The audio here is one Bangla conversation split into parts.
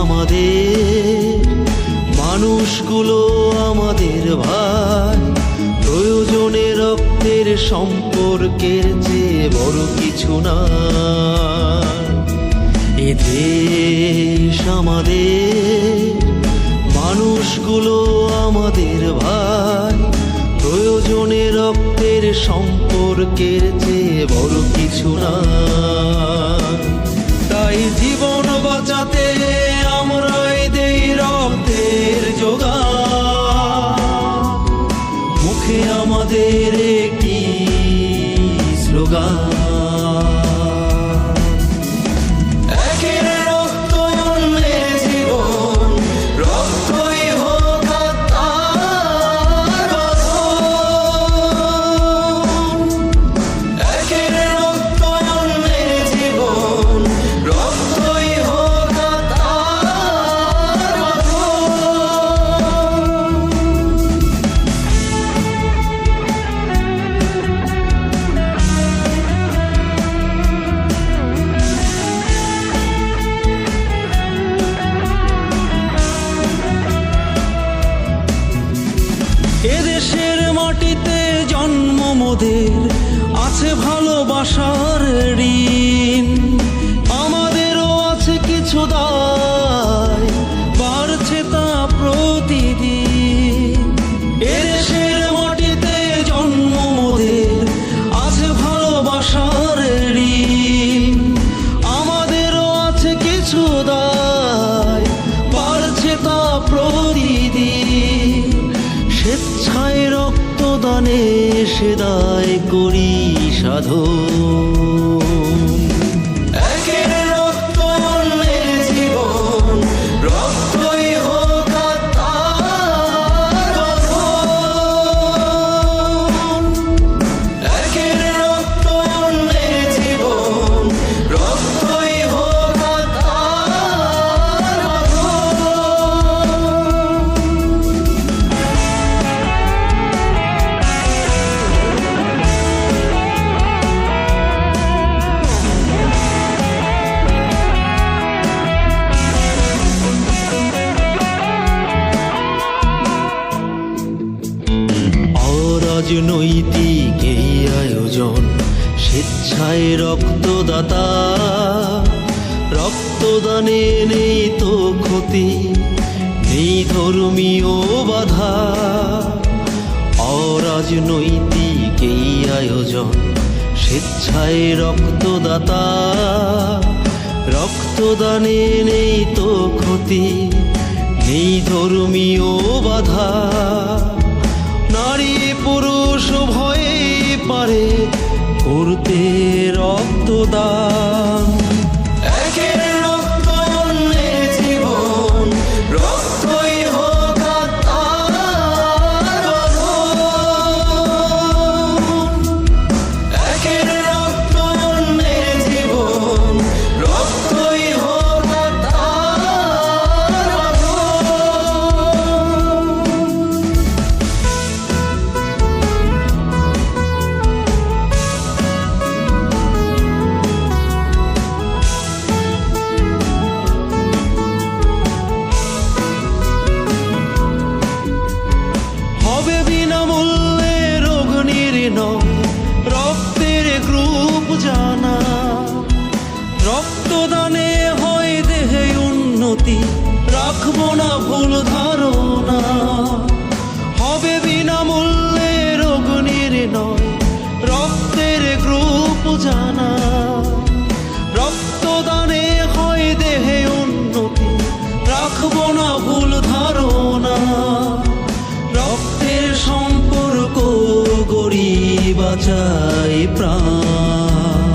আমাদের মানুষগুলো আমাদের ভাই, প্রয়োজনে রক্তের সম্পর্কের চেয়ে বড় কিছু না। এ দেশ আমাদের মানুষগুলো আমাদের ভাই, প্রয়োজনে রক্তের সম্পর্কের চেয়ে বড় কিছু না। তাই জীবন বাঁচাতে আমরাই দেই রক্তের যোগান, মুখে আমাদের একটি স্লোগান, একের রক্ত অন্যের জীবন, রক্তই হোক আত্মার বাঁধন। একের রক্ত অন্যের জীবন, রক্তই হোক আত্মার বাঁধন। এদেশের মাটিতে জন্ম মোদের, আছে ভালোবাসার ঋণ, আমাদেরও আছে কিছু দায়, বাড়ছে তা প্রতিদিন। এদেশের মাটিতে জন্ম মোদের, আছে ভালোবাসার ঋণ, আমাদেরও আছে কিছু দায়, বাড়ছে তা প্রতিদিন। স্বেচ্ছায় রক্তদানে সে দায় করি সাধন, একের রক্ত অন্যের জীবন, রক্তই হোক আত্মার বাঁধন। একের রক্ত অন্যের জীবন, রক্তই হোক আত্মার বাঁধন। অরাজনৈতিক এই আয়োজন, স্বেচ্ছায় রক্তদাতা, রক্তদানে নেই তো ক্ষতি, নেই ধর্মীয় বাধা। অরাজনৈতিক এই আয়োজন, স্বেচ্ছায় রক্তদাতা, রক্তদানে নেই তো ক্ষতি, নেই ধর্মীয় বাধা। নারী পুরুষ ভয়ে পারে করতে রক্তদান, একের রক্ত অন্যের জীবন, রক্তই হোক আত্মার বাঁধন। একের রক্ত অন্যের জীবন, রক্তই হোক আত্মার বাঁধন। হবে বিনামূল্যে রোগ নির্ণয়, রক্তের গ্রুপ জানা, রক্তদানে হয় দেহে উন্নতি, রাখবো না ভুল ধারণা। হবে বিনামূল্যে রোগ নির্ণয়, রক্তের গ্রুপ জানা, রক্তদানে হয় দেহে উন্নতি, রাখবো না ভুল ধারণা। রক্তের সম্পর্ক গড়ি বাঁচাই প্রাণ,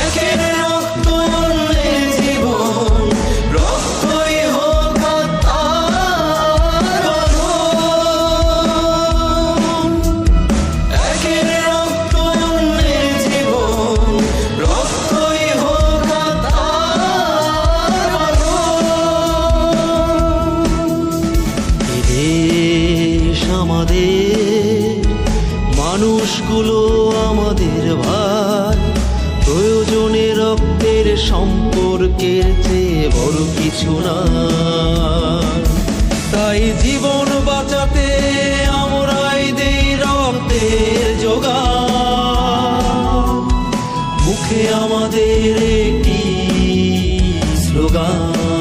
একের রক্ত অন্যের জীবন, রক্তই হোক আত্মার বাঁধন। একের রক্ত অন্যের জীবন, রক্তই হোক আত্মার দুজনের রক্তের সম্পর্কের চেয়ে বড় কিছু না। তাই জীবন বাঁচাতে আমরাই দেই রক্তের যোগান, মুখে আমাদের একটি স্লোগান।